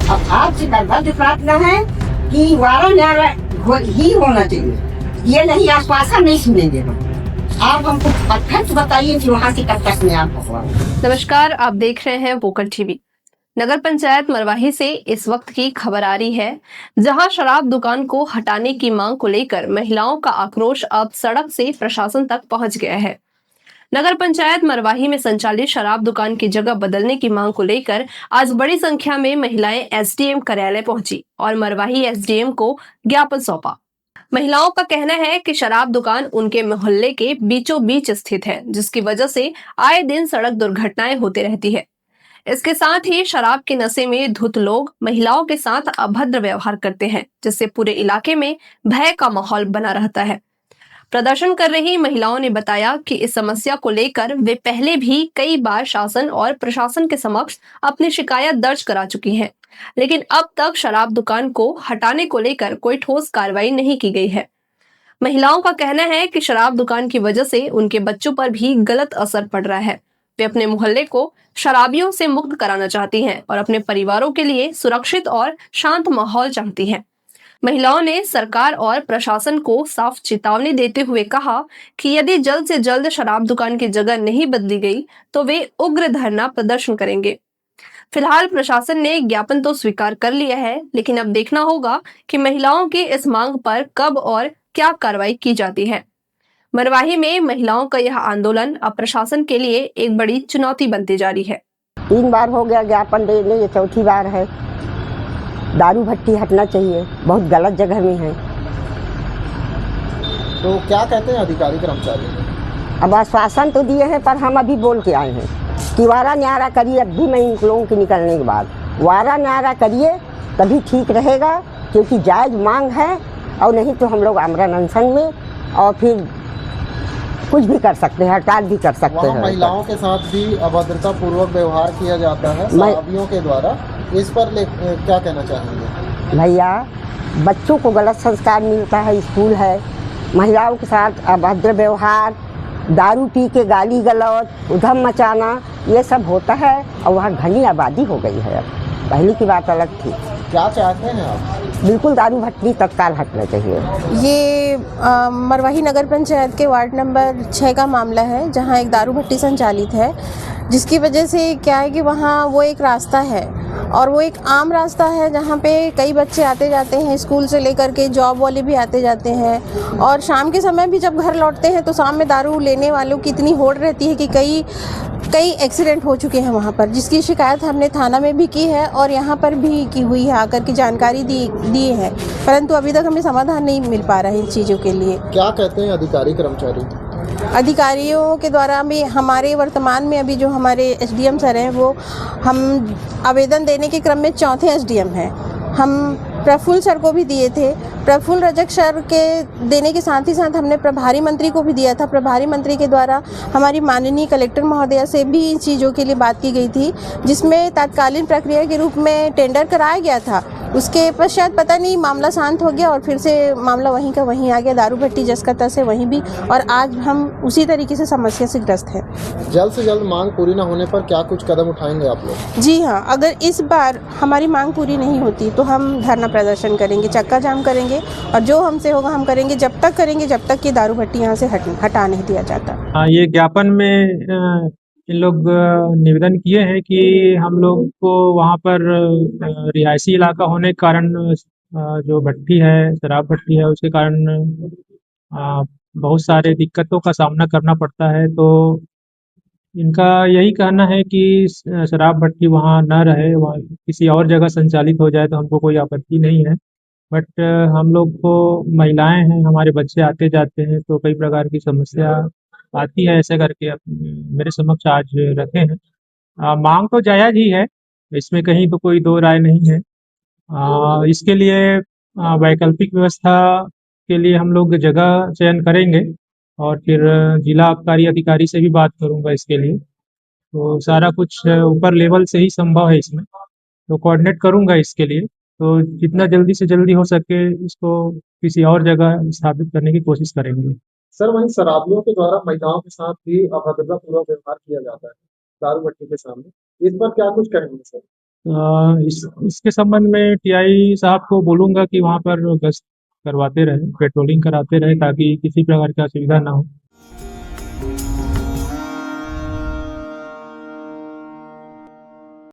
अब आपसे दरबद्ध प्रार्थना है कि वारा न्यारा ही होना चाहिए, ये नहीं आश्वासन नहीं सुनेंगे हम। आप हमको परफेक्ट बताइए कि वहाँ से कब तक न्याय हुआ। नमस्कार, आप देख रहे हैं वोकल टीवी। नगर पंचायत मरवाही से इस वक्त की खबर आ रही है, जहां शराब दुकान को हटाने की मांग को लेकर महिलाओं का आक्रोश अब सड़क से प्रशासन तक पहुंच गया है। नगर पंचायत मरवाही में संचालित शराब दुकान की जगह बदलने की मांग को लेकर आज बड़ी संख्या में महिलाएं एसडीएम कार्यालय पहुंची और मरवाही एसडीएम को ज्ञापन सौंपा। महिलाओं का कहना है कि शराब दुकान उनके मोहल्ले के बीचों बीच स्थित है, जिसकी वजह से आए दिन सड़क दुर्घटनाएं होती रहती है। इसके साथ ही शराब के नशे में धुत लोग महिलाओं के साथ अभद्र व्यवहार करते हैं, जिससे पूरे इलाके में भय का माहौल बना रहता है। प्रदर्शन कर रही महिलाओं ने बताया कि इस समस्या को लेकर वे पहले भी कई बार शासन और प्रशासन के समक्ष अपनी शिकायत दर्ज करा चुकी हैं, लेकिन अब तक शराब दुकान को हटाने को लेकर कोई ठोस कार्रवाई नहीं की गई है। महिलाओं का कहना है कि शराब दुकान की वजह से उनके बच्चों पर भी गलत असर पड़ रहा है। वे अपने मोहल्ले को शराबियों से मुक्त कराना चाहती हैं और अपने परिवारों के लिए सुरक्षित और शांत माहौल चाहती हैं। महिलाओं ने सरकार और प्रशासन को साफ चेतावनी देते हुए कहा कि यदि जल्द से जल्द शराब दुकान की जगह नहीं बदली गई तो वे उग्र धरना प्रदर्शन करेंगे। फिलहाल प्रशासन ने ज्ञापन तो स्वीकार कर लिया है, लेकिन अब देखना होगा कि महिलाओं की इस मांग पर कब और क्या कार्रवाई की जाती है। मरवाही में महिलाओं का यह आंदोलन अब प्रशासन के लिए एक बड़ी चुनौती बनती जा रही है। 3 बार हो गया ज्ञापन देने, ये चौथी बार है। दारू भट्टी हटना चाहिए, बहुत गलत जगह में है। तो क्या कहते हैं अधिकारी कर्मचारी? अब आश्वासन तो दिए हैं, पर हम अभी बोल के आए हैं कि वारा न्यारा करिए। अब भी मैं इन लोगों के निकलने के बाद वारा न्यारा करिए, तभी ठीक रहेगा, क्योंकि जायज़ मांग है। और नहीं तो हम लोग आमरण अनशन में और फिर कुछ भी कर सकते हैं, हड़ताल भी कर सकते हैं। महिलाओं के साथ भी अभद्रता पूर्वक व्यवहार किया जाता है शराबियों के द्वारा, इस पर क्या कहना चाहेंगे? भैया, बच्चों को गलत संस्कार मिलता है, स्कूल है, महिलाओं के साथ अभद्र व्यवहार, दारू पी के गाली गलौज, उधम मचाना, ये सब होता है। और वहाँ घनी आबादी हो गई है। अब पहले की बात अलग थी। क्या चाहते हैं आप? बिल्कुल दारू भट्टी तत्काल हटना चाहिए। ये मरवाही नगर पंचायत के वार्ड नंबर 6 का मामला है, जहां एक दारू भट्टी संचालित है, जिसकी वजह से क्या है कि वहां वो एक रास्ता है और वो एक आम रास्ता है जहां पे कई बच्चे आते जाते हैं, स्कूल से लेकर के जॉब वाले भी आते जाते हैं। और शाम के समय भी जब घर लौटते हैं तो शाम में दारू लेने वालों की इतनी होड़ रहती है कि कई एक्सीडेंट हो चुके हैं वहाँ पर, जिसकी शिकायत हमने थाना में भी की है और यहाँ पर भी की हुई है, आकर की जानकारी दी है, परंतु अभी तक हमें समाधान नहीं मिल पा रहा है इन चीज़ों के लिए। क्या कहते हैं अधिकारी कर्मचारी? अधिकारियों के द्वारा भी हमारे वर्तमान में अभी जो हमारे एसडीएम सर हैं, वो हम आवेदन देने के क्रम में चौथे एसडीएम हैं। हम प्रफुल्ल सर को भी दिए थे, प्रफुल्ल रजक सर के देने के साथ ही साथ हमने प्रभारी मंत्री को भी दिया था। प्रभारी मंत्री के द्वारा हमारी माननीय कलेक्टर महोदया से भी इन चीज़ों के लिए बात की गई थी, जिसमें तत्कालीन प्रक्रिया के रूप में टेंडर कराया गया था। उसके पश्चात पता नहीं मामला शांत हो गया और फिर से मामला वहीं का वहीं आ गया, दारू भट्टी जस का तस है वहीं भी, और आज हम उसी तरीके से समस्या से ग्रस्त हैं। जल्द से जल्द मांग पूरी न होने पर क्या कुछ कदम उठाएंगे आप लोग? जी हाँ, अगर इस बार हमारी मांग पूरी नहीं होती तो हम धरना प्रदर्शन करेंगे, चक्का जाम करेंगे, और जो हमसे होगा हम करेंगे, जब तक कि दारू भट्टी यहाँ से हटा नहीं दिया जाता। हाँ, ये ज्ञापन में इन लोग निवेदन किए हैं कि हम लोग को वहाँ पर रिहायशी इलाका होने के कारण जो भट्टी है, शराब भट्टी है, उसके कारण बहुत सारे दिक्कतों का सामना करना पड़ता है। तो इनका यही कहना है कि शराब भट्टी वहाँ न रहे, वहाँ किसी और जगह संचालित हो जाए तो हमको कोई आपत्ति नहीं है। बट हम लोग को महिलाएं हैं, हमारे बच्चे आते जाते हैं, तो कई प्रकार की समस्या आती है। ऐसे करके मेरे समक्ष आज रखे हैं। मांग तो जायज़ ही है, इसमें कहीं तो कोई दो राय नहीं है। इसके लिए वैकल्पिक व्यवस्था के लिए हम लोग जगह चयन करेंगे और फिर जिला आबकारी अधिकारी से भी बात करूंगा इसके लिए। तो सारा कुछ ऊपर लेवल से ही संभव है, इसमें तो कोऑर्डिनेट करूंगा इसके लिए। तो जितना जल्दी से जल्दी हो सके इसको किसी और जगह स्थापित करने की कोशिश करेंगे। सर, वहीं शराबियों के द्वारा महिलाओं के साथ भी अभद्रता पूर्वक व्यवहार किया जाता है दारू भट्टी के सामने, इस पर क्या कुछ कहेंगे सर? इसके संबंध में टीआई साहब को बोलूँगा कि वहाँ पर गश्त करवाते रहें, पेट्रोलिंग कराते रहें ताकि किसी प्रकार की असुविधा ना हो।